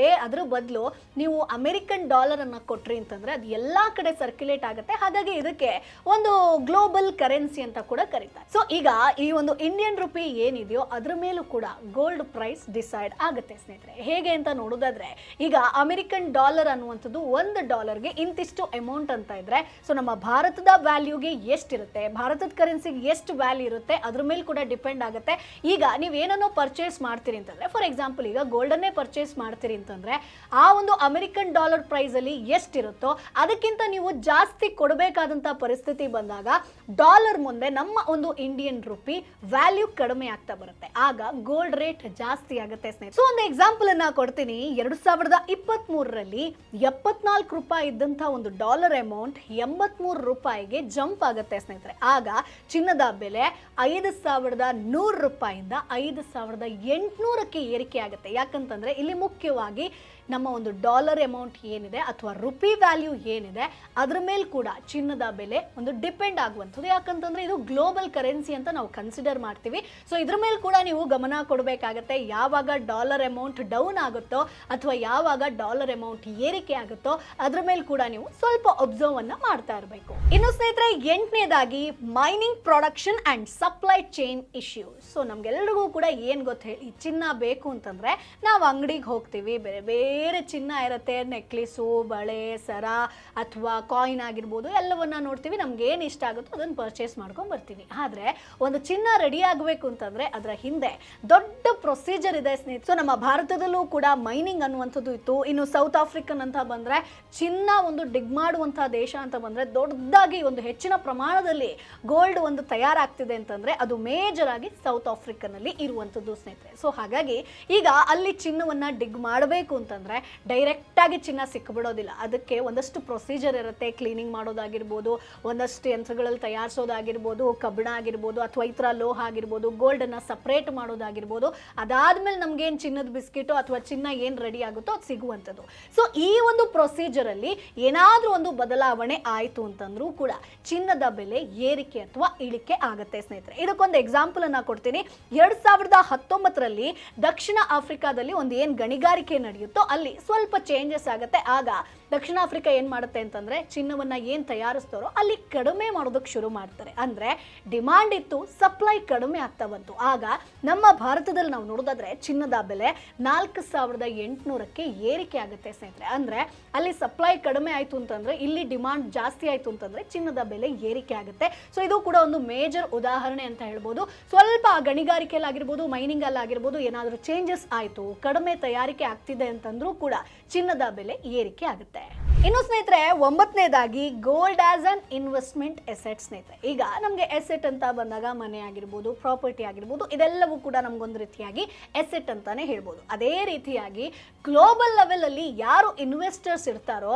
ಅದ್ರ ಬದಲು ನೀವು ಅಮೆರಿಕನ್ ಡಾಲರ್ ಅನ್ನ ಕೊಟ್ರಿ ಅಂತಂದ್ರೆ ಅದು ಎಲ್ಲಾ ಕಡೆ ಸರ್ಕ್ಯುಲೇಟ್ ಆಗುತ್ತೆ. ಹಾಗಾಗಿ ಇದಕ್ಕೆ ಒಂದು ಗ್ಲೋಬಲ್ ಕರೆನ್ಸಿ ಅಂತ ಕೂಡ ಕರೀತಾರೆ. ಸೊ ಈಗ ಈ ಒಂದು ಇಂಡಿಯನ್ ರುಪಿ ಏನಿದೆಯೋ ಅದ್ರ ಮೇಲೂ ಕೂಡ ಗೋಲ್ಡ್ ಪ್ರೈಸ್ ಡಿಸೈಡ್ ಆಗುತ್ತೆ ಸ್ನೇಹಿತರೆ. ಹೇಗೆ ಅಂತ ನೋಡೋದಾದ್ರೆ ಈಗ ಅಮೆರಿಕನ್ ಡಾಲರ್ ಅನ್ನುವಂಥದ್ದು $1ಗೆ ಇಂತಿಷ್ಟು ಅಮೌಂಟ್ ಅಂತ ಇದ್ರೆ, ಸೊ ನಮ್ಮ ಭಾರತದ ವ್ಯಾಲ್ಯೂಗೆ ಎಷ್ಟಿರುತ್ತೆ, ಭಾರತದ ಕರೆನ್ಸಿಗೆ ಎಷ್ಟು ವ್ಯಾಲ್ಯೂ ಇರುತ್ತೆ ಅದ್ರ ಮೇಲೆ ಕೂಡ ಡಿಪೆಂಡ್ ಆಗುತ್ತೆ. ಈಗ ನೀವು ಏನನ್ನೋ ಪರ್ಚೇಸ್ ಮಾಡ್ತೀರಿ ಅಂತಂದ್ರೆ, ಫಾರ್ ಎಕ್ಸಾಂಪಲ್ ಈಗ ಗೋಲ್ಡನ್ನೇ ಪರ್ಚೇಸ್ ಮಾಡ್ತೀರಿ ಅಂತಂದ್ರೆ ಆ ಒಂದು ಅಮೆರಿಕನ್ ಡಾಲರ್ ಪ್ರೈಸ್ ಅಲ್ಲಿ ಎಷ್ಟಿರುತ್ತೋ ಅದಕ್ಕಿಂತ ನೀವು ಜಾಸ್ತಿ ಕೊಡಬೇಕಾದಂತ ಪರಿಸ್ಥಿತಿ ಬಂದಾಗ ಡಾಲರ್ ಮುಂದೆ ನಮ್ಮ ಒಂದು ಇಂಡಿಯನ್ ರುಪಿ ವ್ಯಾಲ್ಯೂ ಕಡಿಮೆ ಆಗ್ತಾ ಬರುತ್ತೆ. ಆಗ ಗೋಲ್ಡ್ ರೇಟ್ ಜಾಸ್ತಿ ಆಗುತ್ತೆ ಸ್ನೇಹಿತರೆ. ಸೊ ಒಂದು ಎಕ್ಸಾಂಪಲ್ ಅನ್ನ ಕೊಡ್ತೀನಿ. 2023ರಲ್ಲಿ 74 ರೂಪಾಯಿ ಇದ್ದಂತ ಒಂದು ಡಾಲರ್ ಅಮೌಂಟ್ 83 ರೂಪಾಯಿಗೆ ಜಂಪ್ ಆಗುತ್ತೆ ಸ್ನೇಹಿತರೆ. ಆಗ ಚಿನ್ನದ ಬೆಲೆ 5,100 ರೂಪಾಯಿಂದ 5,800ಕ್ಕೆ ಏರಿಕೆ ಆಗುತ್ತೆ. ಯಾಕಂತಂದ್ರೆ ಇಲ್ಲಿ ಮುಖ್ಯವಾಗಿ ನಮ್ಮ ಒಂದು ಡಾಲರ್ ಅಮೌಂಟ್ ಏನಿದೆ ಅಥವಾ ರುಪಿ ವ್ಯಾಲ್ಯೂ ಏನಿದೆ ಅದ್ರ ಮೇಲೆ ಕೂಡ ಚಿನ್ನದ ಬೆಲೆ ಒಂದು ಡಿಪೆಂಡ್ ಆಗುವಂಥದ್ದು. ಯಾಕಂತಂದ್ರೆ ಇದು ಗ್ಲೋಬಲ್ ಕರೆನ್ಸಿ ಅಂತ ನಾವು ಕನ್ಸಿಡರ್ ಮಾಡ್ತೀವಿ. ಸೊ ಇದ್ರ ಮೇಲೆ ಕೂಡ ನೀವು ಗಮನ ಕೊಡಬೇಕಾಗತ್ತೆ. ಯಾವಾಗ ಡಾಲರ್ ಅಮೌಂಟ್ ಡೌನ್ ಆಗುತ್ತೋ ಅಥವಾ ಯಾವಾಗ ಡಾಲರ್ ಅಮೌಂಟ್ ಏರಿಕೆ ಆಗುತ್ತೋ ಅದ್ರ ಮೇಲೆ ಕೂಡ ನೀವು ಸ್ವಲ್ಪ ಒಬ್ಸರ್ವ್ ಅನ್ನ ಮಾಡ್ತಾ ಇರಬೇಕು. ಇನ್ನು ಸ್ನೇಹಿತರೆ 8ನೇದಾಗಿ mining production and supply chain issues. So ನಮ್ಗೆಲ್ಲರಿಗೂ ಕೂಡ ಏನ್ ಗೊತ್ತ ಹೇಳಿ, ಚಿನ್ನ ಬೇಕು ಅಂತಂದ್ರೆ ನಾವು ಅಂಗಡಿಗೆ ಹೋಗ್ತೀವಿ, ಬೇರೆ ಬೇರೆ ಚಿನ್ನ ಇರುತ್ತೆ, ನೆಕ್ಲೆಸು, ಬಳೆ, ಸರ ಅಥವಾ ಕಾಯಿನ್ ಆಗಿರ್ಬೋದು, ಎಲ್ಲವನ್ನ ನೋಡ್ತೀವಿ. ನಮ್ಗೆ ಏನು ಇಷ್ಟ ಆಗುತ್ತೋ ಅದನ್ನು ಪರ್ಚೇಸ್ ಮಾಡ್ಕೊಂಡು ಬರ್ತೀವಿ. ಆದರೆ ಒಂದು ಚಿನ್ನ ರೆಡಿ ಆಗಬೇಕು ಅಂತಂದ್ರೆ ಅದರ ಹಿಂದೆ ದೊಡ್ಡ ಪ್ರೊಸೀಜರ್ ಇದೆ ಸ್ನೇಹಿತರೆ. ಸೊ ನಮ್ಮ ಭಾರತದಲ್ಲೂ ಕೂಡ ಮೈನಿಂಗ್ ಅನ್ನುವಂಥದ್ದು ಇತ್ತು. ಇನ್ನು ಸೌತ್ ಆಫ್ರಿಕನ್ ಅಂತ ಬಂದ್ರೆ ಚಿನ್ನ ಒಂದು ಡಿಗ್ ಮಾಡುವಂತಹ ದೇಶ ಅಂತ ಬಂದ್ರೆ ದೊಡ್ಡದಾಗಿ ಒಂದು ಹೆಚ್ಚಿನ ಪ್ರಮಾಣದಲ್ಲಿ ಗೋಲ್ಡ್ ಒಂದು ತಯಾರಾಗ್ತಿದೆ ಅಂತಂದ್ರೆ ಅದು ಮೇಜರ್ ಆಗಿ ಸೌತ್ ಆಫ್ರಿಕನ್ ಅಲ್ಲಿ ಇರುವಂಥದ್ದು ಸ್ನೇಹಿತರೆ. ಸೊ ಹಾಗಾಗಿ ಈಗ ಅಲ್ಲಿ ಚಿನ್ನವನ್ನ ಡಿಗ್ ಮಾಡಬೇಕು ಅಂತಂದ್ರೆ ಡೈರೆಕ್ಟ್ ಆಗಿ ಚಿನ್ನ ಸಿಕ್ಬಿಡೋದಿಲ್ಲ. ಅದಕ್ಕೆ ಒಂದಷ್ಟು ಪ್ರೊಸೀಜರ್ ಇರುತ್ತೆ. ಕ್ಲೀನಿಂಗ್ ಮಾಡೋದಾಗಿರ್ಬೋದು, ಒಂದಷ್ಟು ಯಂತ್ರಗಳಲ್ಲಿ ತಯಾರಿಸೋದಾಗಿರ್ಬೋದು, ಕಬ್ಬಿಣ ಆಗಿರ್ಬೋದು ಅಥವಾ ಈ ಥರ ಲೋಹ ಆಗಿರ್ಬೋದು, ಗೋಲ್ಡ್ ಅನ್ನ ಸಪ್ರೇಟ್ ಮಾಡೋದಾಗಿರ್ಬೋದು. ಅದಾದ್ಮೇಲೆ ನಮ್ಗೇನು ಚಿನ್ನದ ಬಿಸ್ಕಿಟು ಅಥವಾ ಚಿನ್ನ ಏನು ರೆಡಿ ಆಗುತ್ತೋ ಅದು ಸಿಗುವಂಥದ್ದು. ಸೊ ಈ ಒಂದು ಪ್ರೊಸೀಜರ್ ಅಲ್ಲಿ ಏನಾದ್ರೂ ಒಂದು ಬದಲಾವಣೆ ಆಯ್ತು ಅಂತಂದ್ರೂ ಕೂಡ ಚಿನ್ನದ ಬೆಲೆ ಏರಿಕೆ ಅಥವಾ ಇಳಿಕೆ ಆಗುತ್ತೆ ಸ್ನೇಹಿತರೆ. ಇದಕ್ಕೊಂದು ಎಕ್ಸಾಂಪಲ್ ಅನ್ನ ಕೊಡ್ತೀನಿ. 2019ರಲ್ಲಿ ದಕ್ಷಿಣ ಆಫ್ರಿಕಾದಲ್ಲಿ ಒಂದು ಏನು ಗಣಿಗಾರಿಕೆ ನಡೆಯುತ್ತೋ ಅಲ್ಲಿ ಸ್ವಲ್ಪ ಚೇಂಜಸ್ ಆಗುತ್ತೆ. ಆಗ ದಕ್ಷಿಣ ಆಫ್ರಿಕಾ ಏನು ಮಾಡುತ್ತೆ ಅಂತಂದರೆ ಚಿನ್ನವನ್ನು ಏನು ತಯಾರಿಸ್ತಾರೋ ಅಲ್ಲಿ ಕಡಿಮೆ ಮಾಡೋದಕ್ಕೆ ಶುರು ಮಾಡ್ತಾರೆ. ಅಂದರೆ ಡಿಮಾಂಡ್ ಇತ್ತು, ಸಪ್ಲೈ ಕಡಿಮೆ ಆಗ್ತಾ ಬಂತು. ಆಗ ನಮ್ಮ ಭಾರತದಲ್ಲಿ ನಾವು ನೋಡೋದಾದ್ರೆ ಚಿನ್ನದ ಬೆಲೆ 4800ಕ್ಕೆ ಏರಿಕೆ ಆಗುತ್ತೆ ಸ್ನೇಹಿತರೆ. ಅಂದರೆ ಅಲ್ಲಿ ಸಪ್ಲೈ ಕಡಿಮೆ ಆಯಿತು ಅಂತಂದರೆ ಇಲ್ಲಿ ಡಿಮಾಂಡ್ ಜಾಸ್ತಿ ಆಯಿತು ಅಂತಂದರೆ ಚಿನ್ನದ ಬೆಲೆ ಏರಿಕೆ ಆಗುತ್ತೆ. ಸೊ ಇದು ಕೂಡ ಒಂದು ಮೇಜರ್ ಉದಾಹರಣೆ ಅಂತ ಹೇಳ್ಬೋದು. ಸ್ವಲ್ಪ ಗಣಿಗಾರಿಕೆಯಲ್ಲಿ ಆಗಿರ್ಬೋದು, ಮೈನಿಂಗ್ ಅಲ್ಲಿ ಆಗಿರ್ಬೋದು ಏನಾದರೂ ಚೇಂಜಸ್ ಆಯಿತು, ಕಡಿಮೆ ತಯಾರಿಕೆ ಆಗ್ತಿದೆ ಅಂತಂದ್ರೂ ಕೂಡ ಚಿನ್ನದ ಬೆಲೆ ಏರಿಕೆ ಆಗುತ್ತೆ. ಇನ್ನು ಸ್ನೇಹಿತರೆ 9ನೇದಾಗಿ gold as an investment asset. ಸ್ನೇಹಿತರೆ ಈಗ ನಮಗೆ ಎಸೆಟ್ ಅಂತ ಬಂದಾಗ ಮನೆ ಆಗಿರ್ಬೋದು, ಪ್ರಾಪರ್ಟಿ ಆಗಿರ್ಬೋದು, ಇದೆಲ್ಲವೂ ಕೂಡ ನಮಗೊಂದು ರೀತಿಯಾಗಿ ಎಸೆಟ್ ಅಂತಾನೆ ಹೇಳ್ಬೋದು. ಅದೇ ರೀತಿಯಾಗಿ ಗ್ಲೋಬಲ್ ಲೆವೆಲ್ ಅಲ್ಲಿ ಯಾರು ಇನ್ವೆಸ್ಟರ್ಸ್ ಇರ್ತಾರೋ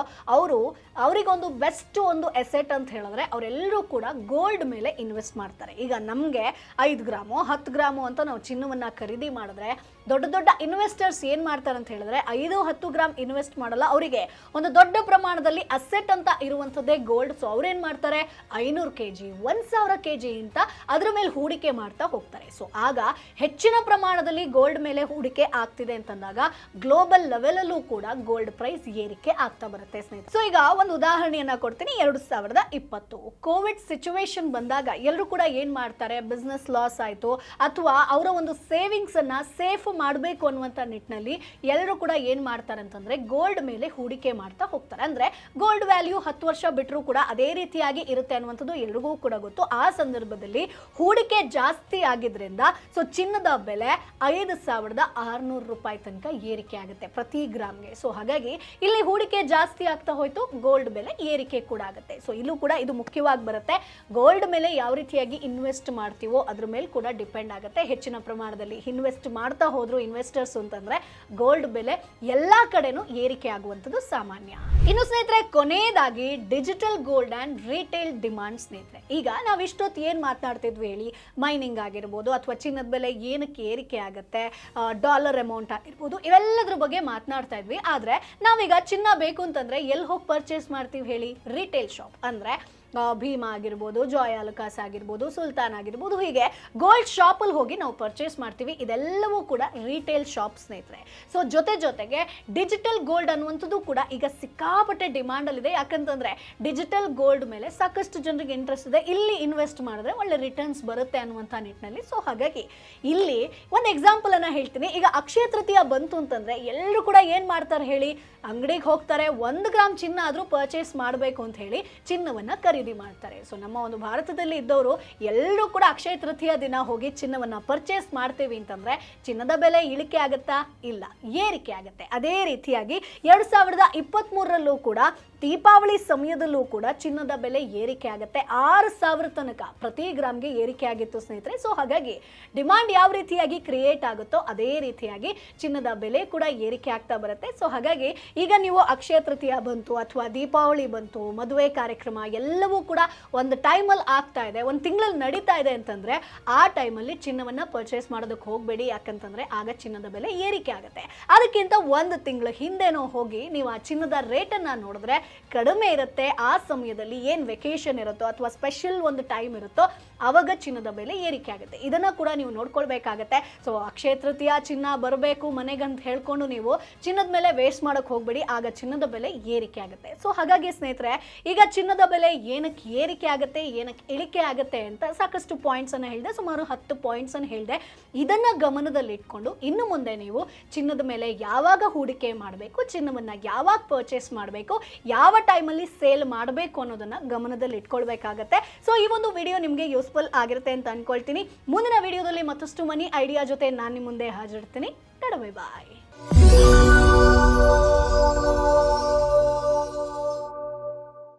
ಅವರಿಗೊಂದು ಬೆಸ್ಟ್ ಒಂದು ಎಸೆಟ್ ಅಂತ ಹೇಳಿದ್ರೆ ಅವರೆಲ್ಲರೂ ಕೂಡ ಗೋಲ್ಡ್ ಮೇಲೆ ಇನ್ವೆಸ್ಟ್ ಮಾಡ್ತಾರೆ. ಈಗ ನಮಗೆ 5 ಗ್ರಾಮು 10 ಗ್ರಾಮು ಅಂತ ನಾವು ಚಿನ್ನವನ್ನ ಖರೀದಿ ಮಾಡಿದ್ರೆ ದೊಡ್ಡ ದೊಡ್ಡ ಇನ್ವೆಸ್ಟರ್ಸ್ ಏನ್ ಮಾಡ್ತಾರೆ ಅಂತ ಹೇಳಿದ್ರೆ 5-10 ಗ್ರಾಮ್ ಇನ್ವೆಸ್ಟ್ ಮಾಡಲ್ಲ, ಅವರಿಗೆ ಒಂದು ದೊಡ್ಡ ಪ್ರಮಾಣದಲ್ಲಿ ಅಸೆಟ್ ಅಂತ ಇರುವಂತದ್ದೇ ಗೋಲ್ಡ್. ಸೊ ಅವ್ರೇನ್ ಮಾಡ್ತಾರೆ 500 kg 1000 kg ಅಂತ ಅದ್ರ ಮೇಲೆ ಹೂಡಿಕೆ ಮಾಡ್ತಾ ಹೋಗ್ತಾರೆ. ಸೊ ಆಗ ಹೆಚ್ಚಿನ ಪ್ರಮಾಣದಲ್ಲಿ ಗೋಲ್ಡ್ ಮೇಲೆ ಹೂಡಿಕೆ ಆಗ್ತಿದೆ ಅಂತಂದಾಗ ಗ್ಲೋಬಲ್ ಲೆವೆಲ್ ಅಲ್ಲೂ ಕೂಡ ಗೋಲ್ಡ್ ಪ್ರೈಸ್ ಏರಿಕೆ ಆಗ್ತಾ ಬರುತ್ತೆ ಸ್ನೇಹಿತರೆ. ಸೊ ಈಗ ಒಂದು ಉದಾಹರಣೆಯನ್ನ ಕೊಡ್ತೀನಿ. 2020 ಕೋವಿಡ್ ಸಿಚುವೇಶನ್ ಬಂದಾಗ ಎಲ್ಲರೂ ಕೂಡ ಏನ್ ಮಾಡ್ತಾರೆ, ಬಿಸ್ನೆಸ್ ಲಾಸ್ ಆಯ್ತು ಅಥವಾ ಅವರ ಒಂದು ಸೇವಿಂಗ್ಸ್ ಅನ್ನ ಸೇಫ್ ಮಾಡಬೇಕು ಅನ್ನುವಂತ ನಿಟ್ಟಿನಲ್ಲಿ ಎಲ್ಲರೂ ಕೂಡ ಏನ್ ಮಾಡ್ತಾರೆ ಅಂತಂದ್ರೆ ಗೋಲ್ಡ್ ಮೇಲೆ ಹೂಡಿಕೆ ಮಾಡ್ತಾ ಹೋಗ್ತಾರೆ. ಅಂದ್ರೆ ಗೋಲ್ಡ್ ವ್ಯಾಲ್ಯೂ 10 ವರ್ಷ ಬಿಟ್ಟರು ಕೂಡ ಅದೇ ರೀತಿಯಾಗಿ ಇರುತ್ತೆ ಅನ್ನುವಂಥದ್ದು ಎಲ್ರಿಗೂ ಕೂಡ ಗೊತ್ತು. ಆ ಸಂದರ್ಭದಲ್ಲಿ ಹೂಡಿಕೆ ಜಾಸ್ತಿ ಆಗಿದ್ರಿಂದ ಸೊ ಚಿನ್ನದ ಬೆಲೆ 5600 ರೂಪಾಯಿ ತನಕ ಏರಿಕೆ ಆಗುತ್ತೆ ಪ್ರತಿ ಗ್ರಾಮ್ಗೆ. ಸೊ ಹಾಗಾಗಿ ಇಲ್ಲಿ ಹೂಡಿಕೆ ಜಾಸ್ತಿ ಆಗ್ತಾ ಹೋಯ್ತು, ಗೋಲ್ಡ್ ಬೆಲೆ ಏರಿಕೆ ಕೂಡ ಆಗುತ್ತೆ. ಸೊ ಇಲ್ಲೂ ಕೂಡ ಇದು ಮುಖ್ಯವಾಗಿ ಬರುತ್ತೆ. ಗೋಲ್ಡ್ ಮೇಲೆ ಯಾವ ರೀತಿಯಾಗಿ ಇನ್ವೆಸ್ಟ್ ಮಾಡ್ತೀವೋ ಅದ್ರ ಮೇಲೆ ಕೂಡ ಡಿಪೆಂಡ್ ಆಗುತ್ತೆ. ಹೆಚ್ಚಿನ ಪ್ರಮಾಣದಲ್ಲಿ ಇನ್ವೆಸ್ಟ್ ಮಾಡ್ತಾ ಹೋದ್ರು ಇನ್ವೆಸ್ಟರ್ಸ್ ಅಂತಂದ್ರೆ ಗೋಲ್ಡ್ ಬೆಲೆ ಎಲ್ಲಾ ಕಡೆನೂ ಏರಿಕೆ ಆಗುವಂಥದ್ದು ಸಾಮಾನ್ಯ. ಇನ್ನು ಸ್ನೇಹಿತರೆ ಕೊನೆಯದಾಗಿ digital gold and retail demand. ಸ್ನೇಹಿತರೆ ಈಗ ನಾವು ಇಷ್ಟೊತ್ತು ಏನ್ ಮಾತನಾಡ್ತಿದ್ವಿ ಹೇಳಿ, ಮೈನಿಂಗ್ ಆಗಿರ್ಬೋದು ಅಥವಾ ಚಿನ್ನದ ಬೆಲೆ ಏನಕ್ಕೆ ಏರಿಕೆ ಆಗುತ್ತೆ, ಡಾಲರ್ ಅಮೌಂಟ್ ಆಗಿರ್ಬೋದು, ಇವೆಲ್ಲದ್ರ ಬಗ್ಗೆ ಮಾತನಾಡ್ತಾ ಇದ್ವಿ. ಆದ್ರೆ ನಾವೀಗ ಚಿನ್ನ ಬೇಕು ಅಂತಂದ್ರೆ ಎಲ್ಲಿ ಹೋಗಿ ಪರ್ಚೇಸ್ ಮಾಡ್ತೀವಿ ಹೇಳಿ, ರಿಟೇಲ್ ಶಾಪ್. ಅಂದ್ರೆ ಭೀಮಾ ಆಗಿರ್ಬೋದು, ಜಾಯ್ ಅಲುಕಾಸ್ ಆಗಿರ್ಬೋದು, ಸುಲ್ತಾನ್ ಆಗಿರ್ಬೋದು, ಹೀಗೆ ಗೋಲ್ಡ್ ಶಾಪಲ್ಲಿ ಹೋಗಿ ನಾವು ಪರ್ಚೇಸ್ ಮಾಡ್ತೀವಿ. ಇದೆಲ್ಲವೂ ಕೂಡ ರಿಟೇಲ್ ಶಾಪ್ ಸ್ನೇಹಿತರೆ. ಸೊ ಜೊತೆಗೆ ಡಿಜಿಟಲ್ ಗೋಲ್ಡ್ ಅನ್ನುವಂಥದ್ದು ಕೂಡ ಈಗ ಸಿಕ್ಕಾಪಟ್ಟೆ ಡಿಮಾಂಡಲ್ಲಿದೆ. ಯಾಕಂತಂದ್ರೆ ಡಿಜಿಟಲ್ ಗೋಲ್ಡ್ ಮೇಲೆ ಸಾಕಷ್ಟು ಜನರಿಗೆ ಇಂಟ್ರೆಸ್ಟ್ ಇದೆ, ಇಲ್ಲಿ ಇನ್ವೆಸ್ಟ್ ಮಾಡಿದ್ರೆ ಒಳ್ಳೆ ರಿಟರ್ನ್ಸ್ ಬರುತ್ತೆ ಅನ್ನುವಂಥ ನಿಟ್ಟಿನಲ್ಲಿ. ಸೊ ಹಾಗಾಗಿ ಇಲ್ಲಿ ಒಂದು ಎಕ್ಸಾಂಪಲ್ ಅನ್ನ ಹೇಳ್ತೀನಿ. ಈಗ ಅಕ್ಷಯ ತೃತೀಯ ಬಂತು ಅಂತಂದ್ರೆ ಎಲ್ಲರೂ ಕೂಡ ಏನ್ ಮಾಡ್ತಾರೆ ಹೇಳಿ, ಅಂಗಡಿಗೆ ಹೋಗ್ತಾರೆ, 1 ಗ್ರಾಮ್ ಚಿನ್ನ ಆದ್ರೂ ಪರ್ಚೇಸ್ ಮಾಡಬೇಕು ಅಂತ ಹೇಳಿ ಚಿನ್ನವನ್ನ ಖರೀದಿ ಮಾಡ್ತಾರೆ. ಸೊ ನಮ್ಮ ಒಂದು ಭಾರತದಲ್ಲಿ ಇದ್ದವರು ಎಲ್ಲರೂ ಕೂಡ ಅಕ್ಷಯ ತೃತೀಯ ದಿನ ಹೋಗಿ ಚಿನ್ನವನ್ನ ಪರ್ಚೇಸ್ ಮಾಡ್ತೀವಿ ಅಂತಂದ್ರೆ ಚಿನ್ನದ ಬೆಲೆ ಇಳಿಕೆ ಆಗುತ್ತಾ? ಇಲ್ಲ, ಏರಿಕೆ ಆಗುತ್ತೆ. ಅದೇ ರೀತಿಯಾಗಿ 2023ರಲ್ಲೂ ಕೂಡ ದೀಪಾವಳಿ ಸಮಯದಲ್ಲೂ ಕೂಡ ಚಿನ್ನದ ಬೆಲೆ ಏರಿಕೆ ಆಗುತ್ತೆ. 6000 ತನಕ ಪ್ರತಿ ಗ್ರಾಮ್ಗೆ ಏರಿಕೆ ಆಗಿತ್ತು ಸ್ನೇಹಿತರೆ. ಸೊ ಹಾಗಾಗಿ ಡಿಮಾಂಡ್ ಯಾವ ರೀತಿಯಾಗಿ ಕ್ರಿಯೇಟ್ ಆಗುತ್ತೋ ಅದೇ ರೀತಿಯಾಗಿ ಚಿನ್ನದ ಬೆಲೆ ಕೂಡ ಏರಿಕೆ ಆಗ್ತಾ ಬರುತ್ತೆ. ಸೊ ಹಾಗಾಗಿ ಈಗ ನೀವು ಅಕ್ಷಯ ತೃತೀಯ ಬಂತು ಅಥವಾ ದೀಪಾವಳಿ ಬಂತು, ಮದುವೆ ಕಾರ್ಯಕ್ರಮ ಎಲ್ಲವೂ ಕೂಡ ಒಂದು ಟೈಮಲ್ಲಿ ಆಗ್ತಾ ಇದೆ, ಒಂದು ತಿಂಗಳಲ್ಲಿ ನಡೀತಾ ಇದೆ ಅಂತಂದ್ರೆ ಆ ಟೈಮಲ್ಲಿ ಚಿನ್ನವನ್ನ ಪರ್ಚೇಸ್ ಮಾಡೋದಕ್ಕೆ ಹೋಗಬೇಡಿ. ಯಾಕಂತಂದ್ರೆ ಆಗ ಚಿನ್ನದ ಬೆಲೆ ಏರಿಕೆ ಆಗುತ್ತೆ. ಅದಕ್ಕಿಂತ 1 ತಿಂಗಳ ಹಿಂದೆನೋ ಹೋಗಿ ನೀವು ಆ ಚಿನ್ನದ ರೇಟನ್ನು ನೋಡಿದ್ರೆ ಕಡಿಮೆ ಇರುತ್ತೆ. ಆ ಸಮಯದಲ್ಲಿ ಏನು ವೆಕೇಶನ್ ಇರುತ್ತೋ ಅಥವಾ ಸ್ಪೆಷಲ್ ಒಂದು ಟೈಮ್ ಇರುತ್ತೋ ಅವಾಗ ಚಿನ್ನದ ಬೆಲೆ ಏರಿಕೆ ಆಗುತ್ತೆ. ಇದನ್ನ ಕೂಡ ನೀವು ನೋಡ್ಕೊಳ್ಬೇಕಾಗತ್ತೆ. ಸೊ ಅಕ್ಷಯ ತೃತೀಯ ಚಿನ್ನ ಬರಬೇಕು ಮನೆಗಂತ ಹೇಳ್ಕೊಂಡು ನೀವು ಚಿನ್ನದ ಮೇಲೆ ವೇಸ್ಟ್ ಮಾಡಕ್ ಹೋಗ್ಬೇಡಿ, ಆಗ ಚಿನ್ನದ ಬೆಲೆ ಏರಿಕೆ ಆಗುತ್ತೆ. ಸೊ ಹಾಗಾಗಿ ಸ್ನೇಹಿತರೆ ಈಗ ಚಿನ್ನದ ಬೆಲೆ ಏನಕ್ಕೆ ಏರಿಕೆ ಆಗುತ್ತೆ, ಏನಕ್ಕೆ ಇಳಿಕೆ ಆಗುತ್ತೆ ಅಂತ ಸಾಕಷ್ಟು ಪಾಯಿಂಟ್ಸ್ ಅನ್ನ ಹೇಳಿದೆ, ಸುಮಾರು 10 ಪಾಯಿಂಟ್ಸ್ ಅನ್ನು ಹೇಳಿದೆ. ಇದನ್ನ ಗಮನದಲ್ಲಿ ಇಟ್ಕೊಂಡು ಇನ್ನು ಮುಂದೆ ನೀವು ಚಿನ್ನದ ಮೇಲೆ ಯಾವಾಗ ಹೂಡಿಕೆ ಮಾಡಬೇಕು, ಚಿನ್ನವನ್ನ ಯಾವಾಗ ಪರ್ಚೇಸ್ ಮಾಡಬೇಕು, ಯಾವ ಟೈಮಲ್ಲಿ ಸೇಲ್ ಮಾಡಬೇಕು ಅನ್ನೋದನ್ನ ಗಮನದಲ್ಲಿ ಇಟ್ಕೊಳ್ಬೇಕಾಗತ್ತೆ. ಸೊ ಈ ಒಂದು ವಿಡಿಯೋ ನಿಮಗೆ ಯೂಸ್ಫುಲ್ ಆಗಿರುತ್ತೆ ಅಂತ ಅನ್ಕೊಳ್ತೀನಿ. ಮುಂದಿನ ವಿಡಿಯೋದಲ್ಲಿ ಮತ್ತಷ್ಟು ಮನಿ ಐಡಿಯಾ ಜೊತೆ ನಾನು ನಿಮ್ಮ ಮುಂದೆ ಹಾಜರಿರ್ತೀನಿ. ಬಾಯ್.